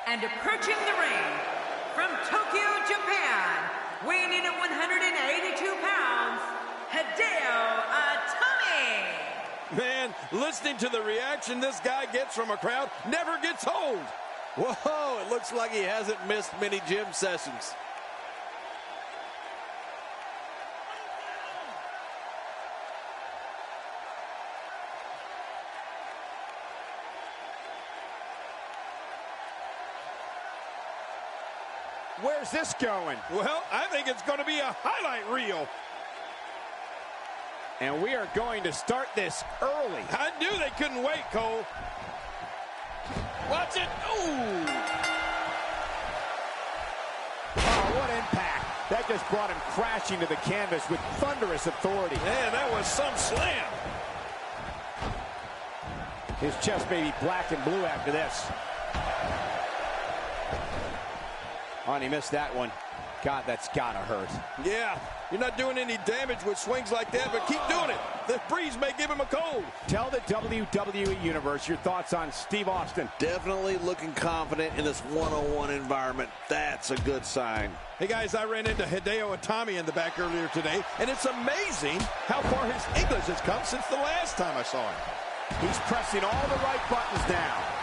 And approaching the ring from Tokyo, Japan, weighing in at 182 pounds, Hideo Itami. Man, listening to the reaction this guy gets from a crowd never gets old. Whoa, it looks like he hasn't missed many gym sessions. Where's this going? Well, I think it's going to be a highlight reel. And we are going to start this early. I knew they couldn't wait, Cole. Watch it. Ooh. Oh, what impact. That just brought him crashing to the canvas with thunderous authority. Man, that was some slam. His chest may be black and blue after this. Oh, and he missed that one. God, that's gotta hurt. Yeah, you're not doing any damage with swings like that, but keep doing it. The breeze may give him a cold. Tell the WWE Universe your thoughts on Steve Austin. Definitely looking confident in this one-on-one environment. That's a good sign. Hey, guys, I ran into Hideo Itami in the back earlier today, and it's amazing how far his English has come since the last time I saw him. He's pressing all the right buttons now.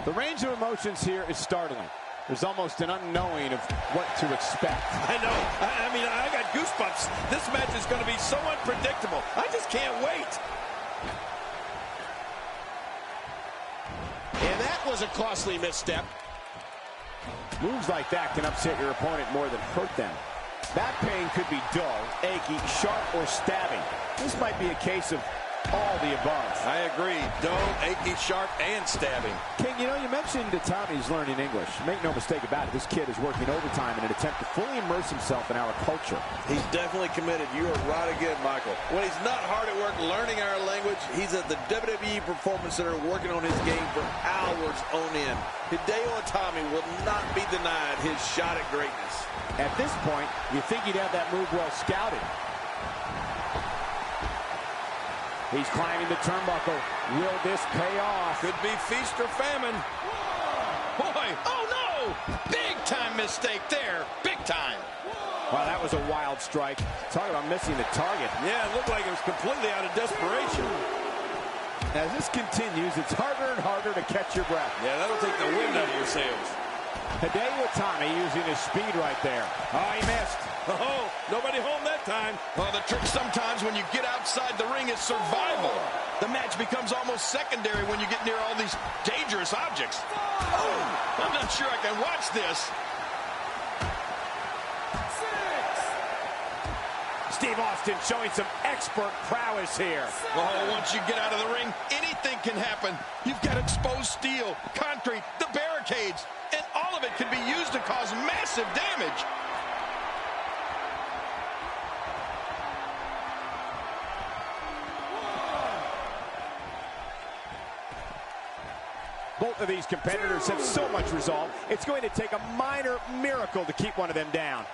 The range of emotions here is startling. There's almost an unknowing of what to expect. I know. I mean, I got goosebumps. This match is going to be so unpredictable. I just can't wait. And that was a costly misstep. Moves like that can upset your opponent more than hurt them. That pain could be dull, achy, sharp, or stabbing. This might be a case of all the above. I agree. Dull, achy, sharp, and stabbing. King, you know, you mentioned Itami's learning English. Make no mistake about it, this kid is working overtime in an attempt to fully immerse himself in our culture. He's definitely committed. You are right again, Michael. When he's not hard at work learning our language, he's at the WWE Performance Center working on his game for hours on end. Hideo Itami will not be denied his shot at greatness. At this point, you think he'd have that move well scouted. He's climbing the turnbuckle. Will this pay off? Could be feast or famine. Boy, oh no! Big time mistake there. Big time. Wow, that was a wild strike. Talk about missing the target. Yeah, it looked like it was completely out of desperation. As this continues, it's harder and harder to catch your breath. Yeah, that'll take the wind out of your sails. Hideo Itami using his speed right there. Oh, he missed. Oh, nobody home that time. Well, the trick sometimes when you get outside the ring is survival. The match becomes almost secondary when you get near all these dangerous objects. Oh, I'm not sure I can watch this. Steve Austin showing some expert prowess here. Oh, once you get out of the ring, anything can happen. You've got exposed steel, concrete, the barricades, and all of it can be used to cause massive damage. Both of these competitors have so much resolve, it's going to take a minor miracle to keep one of them down.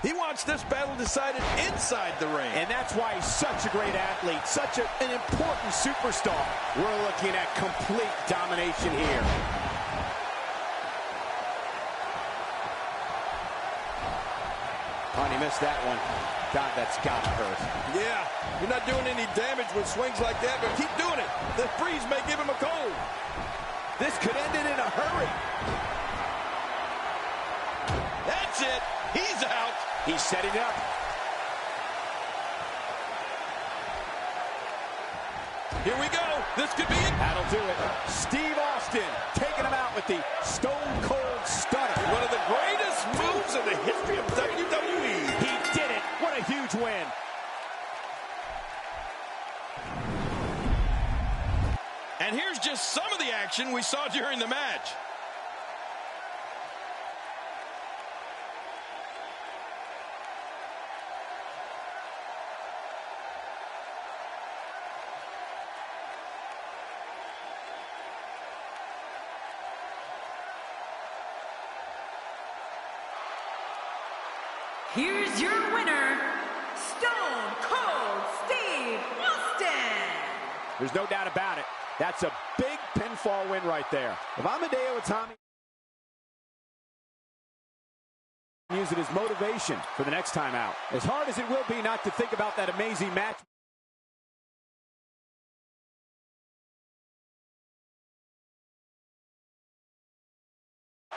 He wants this battle decided inside the ring. And that's why he's such a great athlete, such an important superstar. We're looking at complete domination here. Oh, and he missed that one. God, that's got to hurt. Yeah, you're not doing any damage with swings like that, but keep doing it. The breeze may give him a cold. This could end it in a hurry. That's it. He's out. He's setting up. Here we go. This could be it. That'll do it. Steve Austin taking him out with the Stone Cold Stunner. One of the greatest moves in the history of WWE. He did it. What a huge win. And here's just some of the action we saw during the match. here's your winner, Stone Cold Steve Austin. There's no doubt about it. That's a big pinfall win right there. If I'm Hideo Itami, use it as motivation for the next time out. As hard as it will be not to think about that amazing match.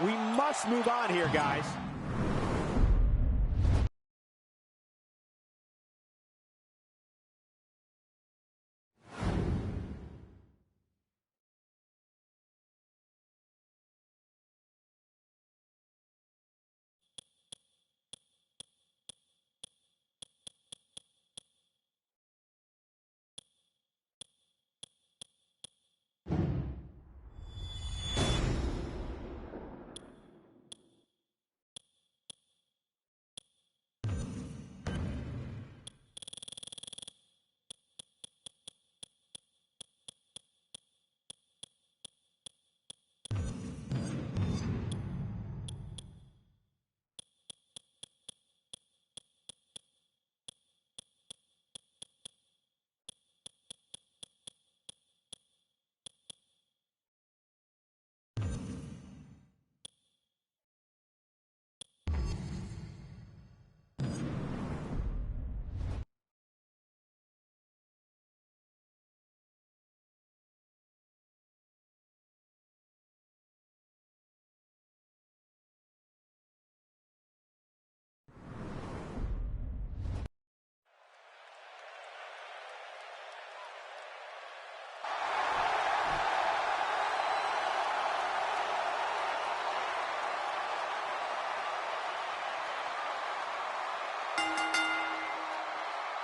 We must move on here, guys.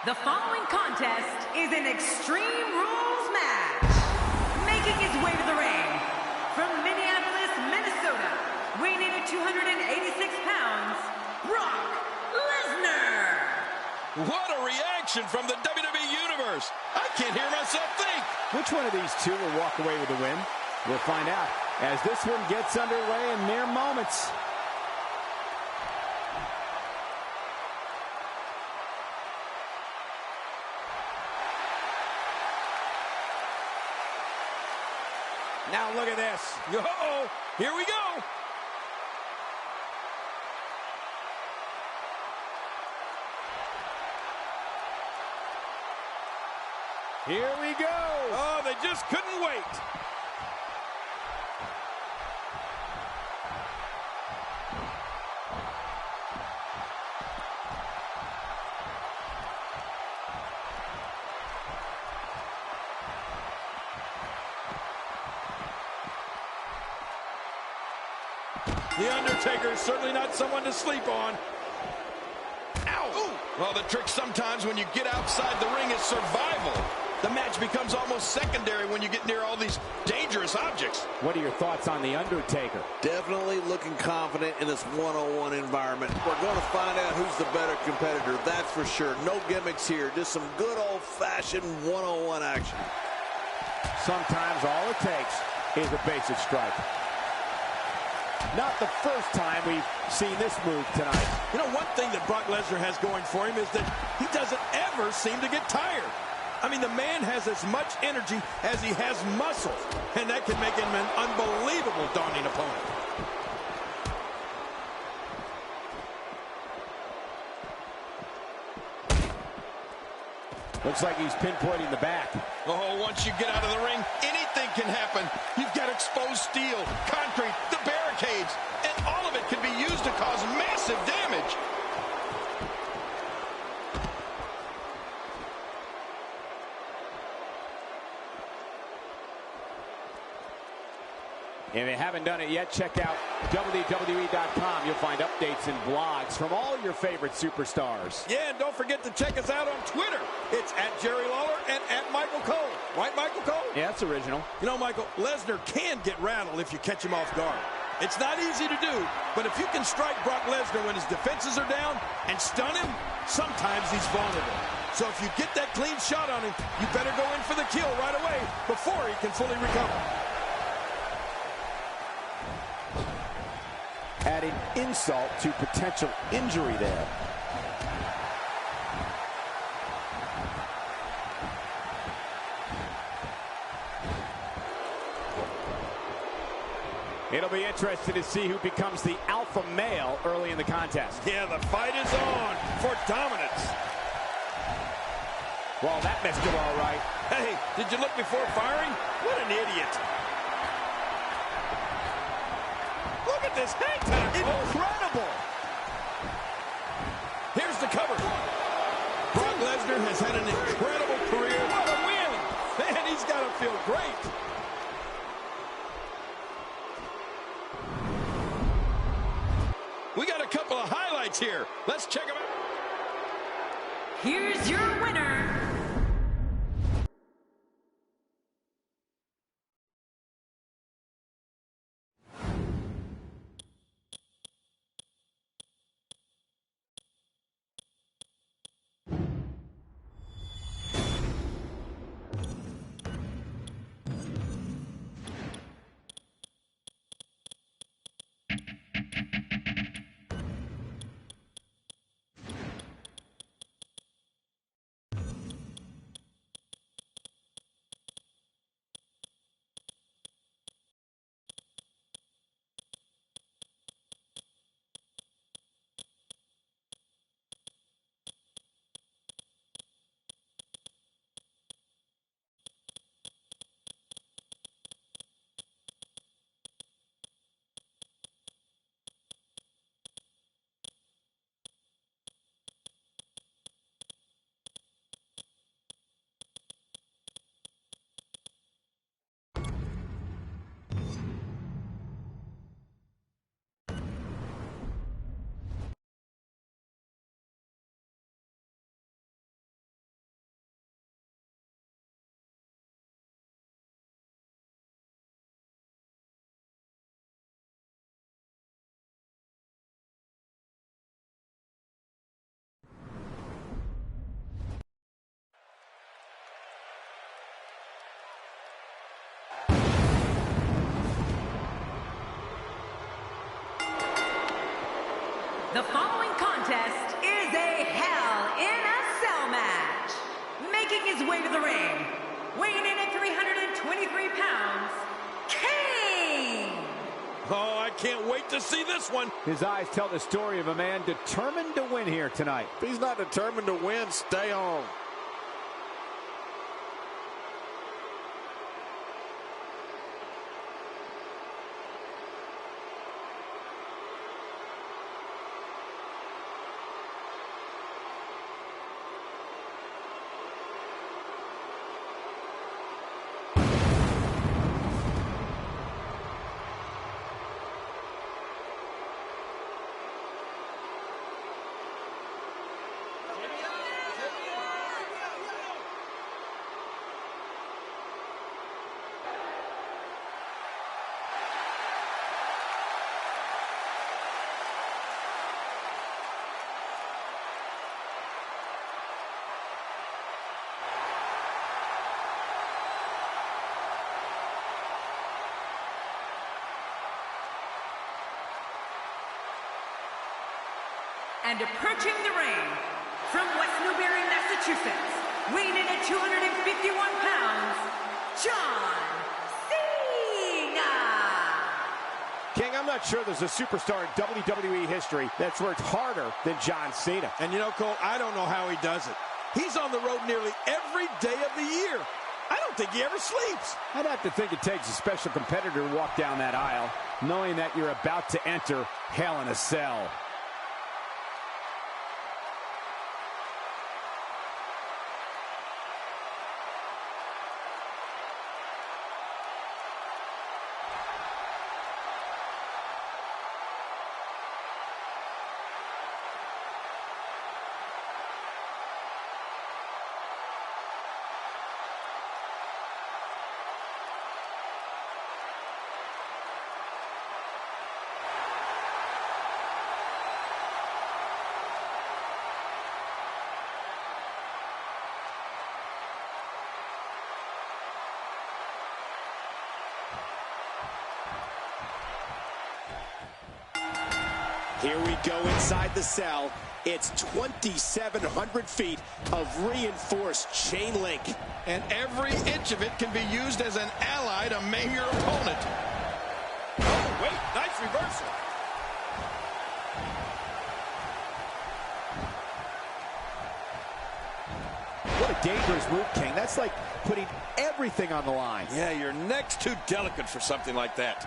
The following contest is an Extreme Rules match. Making his way to the ring from Minneapolis, Minnesota, weighing in at 286 pounds, Brock Lesnar. What a reaction from the WWE Universe. I can't hear myself think. Which one of these two will walk away with the win? We'll find out as this one gets underway in mere moments. Now look at this. Uh-oh, here we go. Here we go. Oh, they just couldn't wait. The Undertaker is certainly not someone to sleep on. Ow! Ooh. Well, the trick sometimes when you get outside the ring is survival. The match becomes almost secondary when you get near all these dangerous objects. What are your thoughts on the Undertaker? Definitely looking confident in this one-on-one environment. We're going to find out who's the better competitor, that's for sure. No gimmicks here, just some good old-fashioned one-on-one action. Sometimes all it takes is a basic strike. Not the first time we've seen this move tonight. You know, one thing that Brock Lesnar has going for him is that he doesn't ever seem to get tired. I mean, the man has as much energy as he has muscle, and that can make him an unbelievable daunting opponent. Looks like he's pinpointing the back. Oh, once you get out of the ring, anything can happen. You've got exposed steel, concrete, the barricades, and all of it can be used to cause massive damage. If you haven't done it yet, check out WWE.com. You'll find updates and blogs from all your favorite superstars. Yeah, and don't forget to check us out on Twitter. It's @JerryLawler and @Michael Cole. Right, Michael Cole? Yeah, that's original. You know, Michael, Lesnar can get rattled if you catch him off guard. It's not easy to do, but if you can strike Brock Lesnar when his defenses are down and stun him, sometimes he's vulnerable. So if you get that clean shot on him, you better go in for the kill right away before he can fully recover. Adding insult to potential injury there. It'll be interesting to see who becomes the alpha male early in the contest. Yeah, the fight is on for dominance. Well, that missed him all right. Hey, did you look before firing? What an idiot. Look at this hang time. Incredible. Here's the cover. Brock Lesnar has had an incredible career. What a win. Man, he's got to feel great. We got a couple of highlights here. Let's check them out. Here's your winner. The following contest is a Hell in a Cell match. Making his way to the ring, weighing in at 323 pounds, Kane! Oh, I can't wait to see this one. His eyes tell the story of a man determined to win here tonight. If he's not determined to win, stay home. And approaching the ring, from West Newbury, Massachusetts, weighing in at 251 pounds, John Cena! King, I'm not sure there's a superstar in WWE history that's worked harder than John Cena. And you know, Cole, I don't know how he does it. He's on the road nearly every day of the year. I don't think he ever sleeps. I'd have to think it takes a special competitor to walk down that aisle, knowing that you're about to enter Hell in a Cell. Here we go inside the cell. It's 2,700 feet of reinforced chain link. And every inch of it can be used as an ally to maim your opponent. Oh, dangerous move, King. That's like putting everything on the line. Yeah, your neck's too delicate for something like that.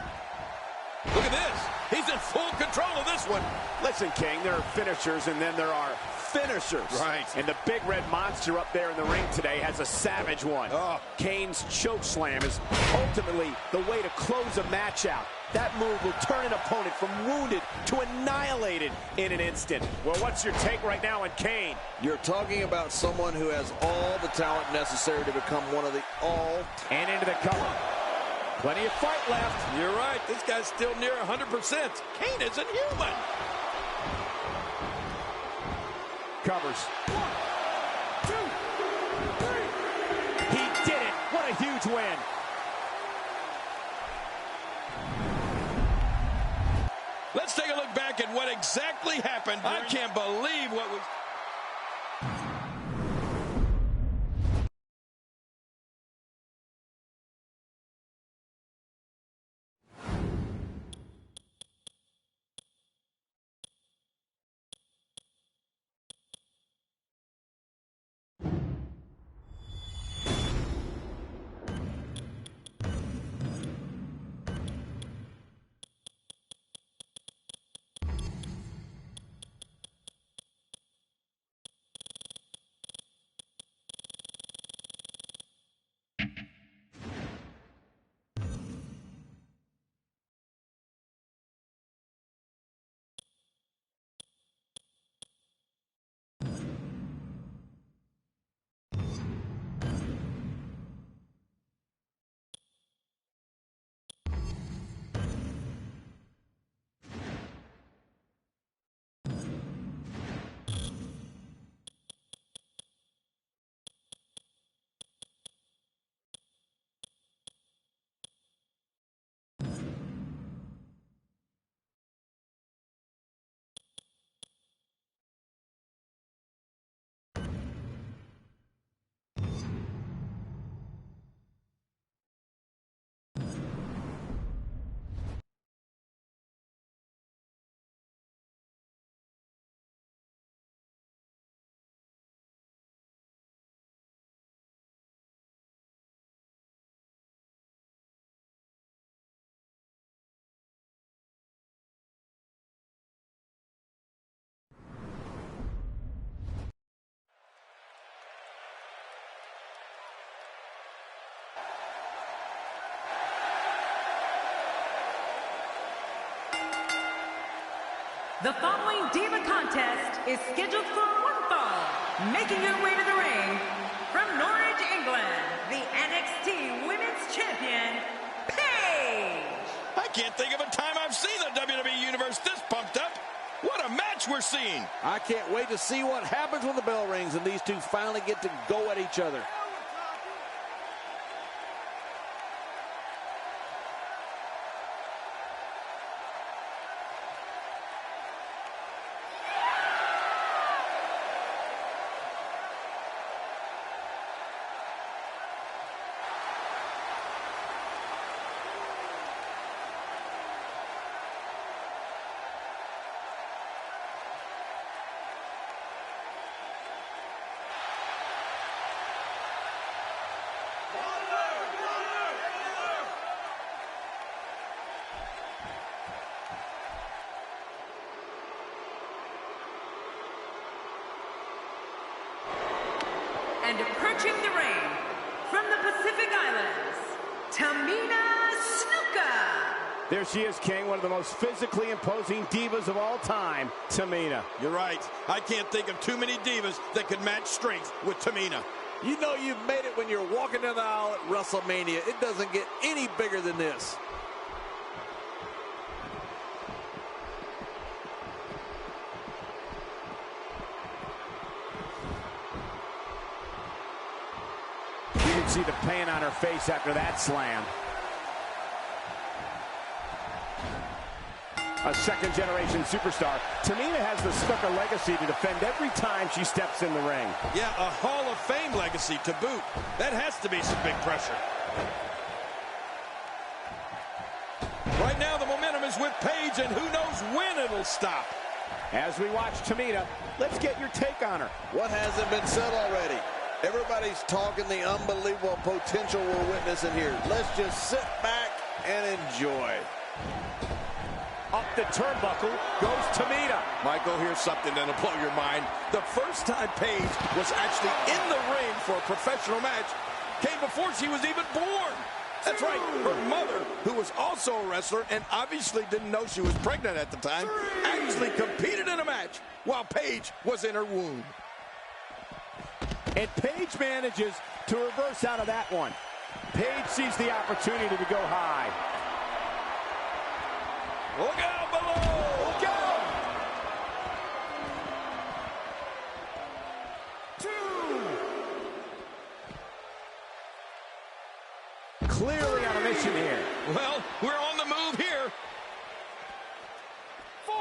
Look at this. He's in full control of this one. Listen, King, there are finishers, and then there are finishers. Right. And the big red monster up there in the ring today has a savage one. Oh. Kane's choke slam is ultimately the way to close a match out. That move will turn an opponent from wounded to annihilated in an instant. Well, what's your take right now on Kane? You're talking about someone who has all the talent necessary to become one of the all. And into the cover. Plenty of fight left. You're right. This guy's still near 100%. Kane isn't human. Covers. 1, 2, 3. He did it. What a huge win. Let's take a look back at what exactly happened. I can't believe what was... The following Diva contest is scheduled for one fall. Making her way to the ring from Norwich, England, the NXT Women's Champion, Paige. I can't think of a time I've seen the WWE Universe this pumped up. What a match we're seeing. I can't wait to see what happens when the bell rings and these two finally get to go at each other. And approaching the ring from the Pacific Islands, Tamina Snuka. There she is, King, one of the most physically imposing divas of all time, Tamina. You're right. I can't think of too many divas that could match strength with Tamina. You know you've made it when you're walking down the aisle at WrestleMania. It doesn't get any bigger than this. You can see the pain on her face after that slam. A second-generation superstar, Tamina has the Snuka legacy to defend every time she steps in the ring. Yeah, a Hall of Fame legacy to boot. That has to be some big pressure. Right now, the momentum is with Paige, and who knows when it'll stop. As we watch Tamina, let's get your take on her. What hasn't been said already? Everybody's talking the unbelievable potential we're witnessing here. Let's just sit back and enjoy. Up the turnbuckle goes Tamina. Michael, here's something that'll blow your mind. The first time Paige was actually in the ring for a professional match came before she was even born. That's right, her mother, who was also a wrestler and obviously didn't know she was pregnant at the time, actually competed in a match while Paige was in her womb. And Paige manages to reverse out of that one. Paige sees the opportunity to go high. Look out below! Look out! 2. Clearly on a mission here. Well, we're on the move here. 4.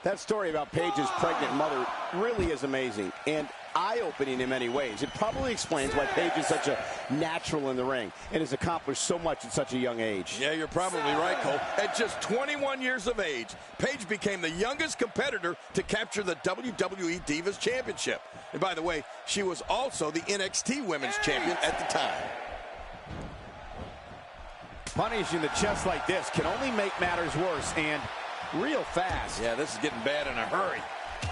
That story about Paige's pregnant mother really is amazing and eye-opening in many ways. It probably explains why Paige is such a natural in the ring and has accomplished so much at such a young age. Yeah, you're probably right, Cole. At just 21 years of age, Paige became the youngest competitor to capture the WWE Divas Championship. And by the way, she was also the NXT Women's Champion at the time. Punishing the chest like this can only make matters worse and real fast. Yeah, this is getting bad in a hurry.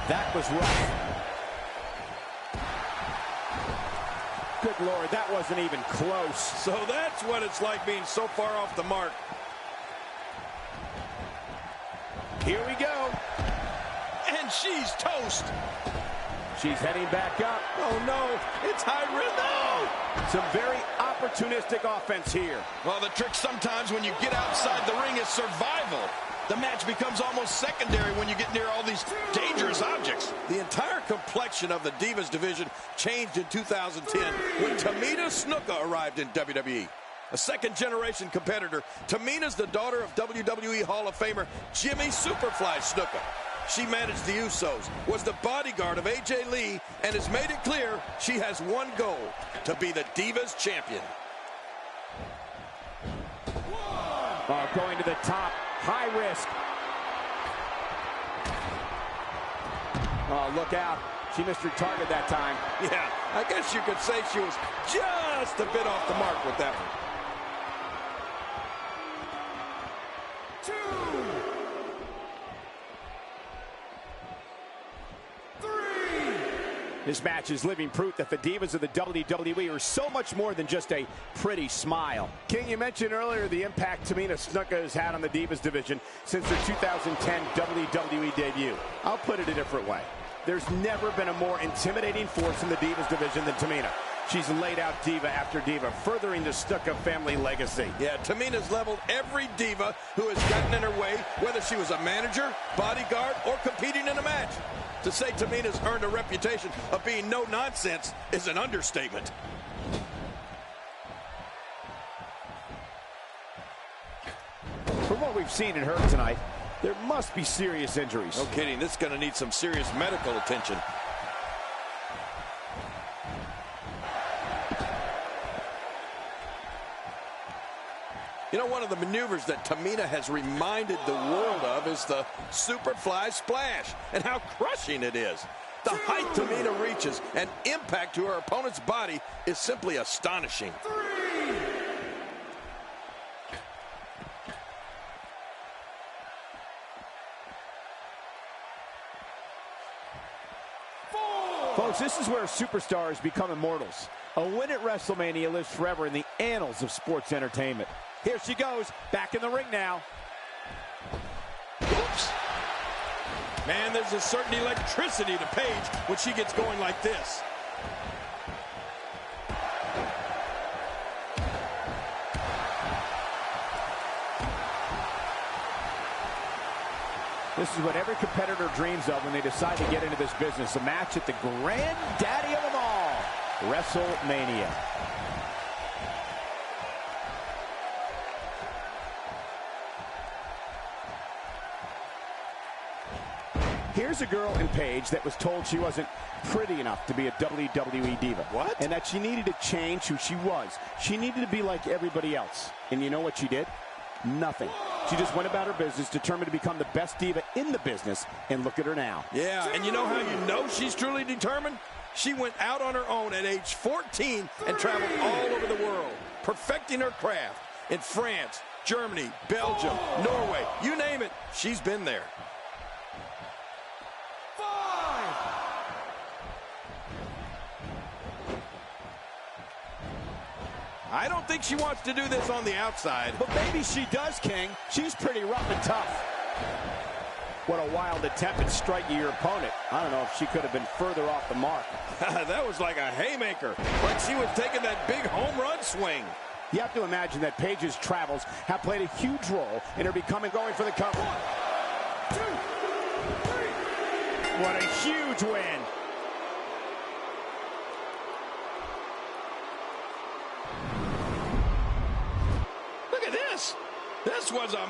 That was rough. Good Lord, that wasn't even close. So that's what it's like being so far off the mark. Here we go. And she's toast. She's heading back up. Oh, no. It's high risk. No! Some very opportunistic offense here. Well, the trick sometimes when you get outside the ring is survival. The match becomes almost secondary when you get near all these dangerous objects. The entire complexion of the Divas division changed in 2010 when Tamina Snuka arrived in WWE. A second-generation competitor, Tamina's the daughter of WWE Hall of Famer Jimmy Superfly Snuka. She managed the Usos, was the bodyguard of AJ Lee, and has made it clear she has one goal, to be the Divas champion. Going to the top, high risk. Oh, look out. She missed her target that time. Yeah, I guess you could say she was just a bit off the mark with that one. 2, 3. This match is living proof that the Divas of the WWE are so much more than just a pretty smile. King, you mentioned earlier the impact Tamina Snuka has had on the Divas division since their 2010 WWE debut. I'll put it a different way. There's never been a more intimidating force in the Divas division than Tamina. She's laid out diva after diva, furthering the Snuka family legacy. Yeah, Tamina's leveled every diva who has gotten in her way, whether she was a manager, bodyguard, or competing in a match. To say Tamina's earned a reputation of being no-nonsense is an understatement. From what we've seen in her tonight, there must be serious injuries. No kidding, this is going to need some serious medical attention. You know, one of the maneuvers that Tamina has reminded the world of is the Superfly Splash, and how crushing it is. The height Tamina reaches and impact to her opponent's body is simply astonishing. 3. 4. Folks, this is where superstars become immortals. A win at WrestleMania lives forever in the annals of sports entertainment. Here she goes, back in the ring now. Oops. Man, there's a certain electricity to Paige when she gets going like this. This is what every competitor dreams of when they decide to get into this business. A match at the granddaddy of them all, WrestleMania. Here's a girl in Paige that was told she wasn't pretty enough to be a WWE diva. What? And that she needed to change who she was. She needed to be like everybody else. And you know what she did? Nothing. She just went about her business, determined to become the best diva in the business, and look at her now. Yeah, and you know how you know she's truly determined? She went out on her own at age 14 and traveled all over the world, perfecting her craft in France, Germany, Belgium, Norway, you name it, she's been there. I don't think she wants to do this on the outside. But maybe she does, King. She's pretty rough and tough. What a wild attempt at striking your opponent. I don't know if she could have been further off the mark. That was like a haymaker, like she was taking that big home run swing. You have to imagine that Paige's travels have played a huge role in her going for the cover. 1, 2, 3. What a huge win. Look at this. This was a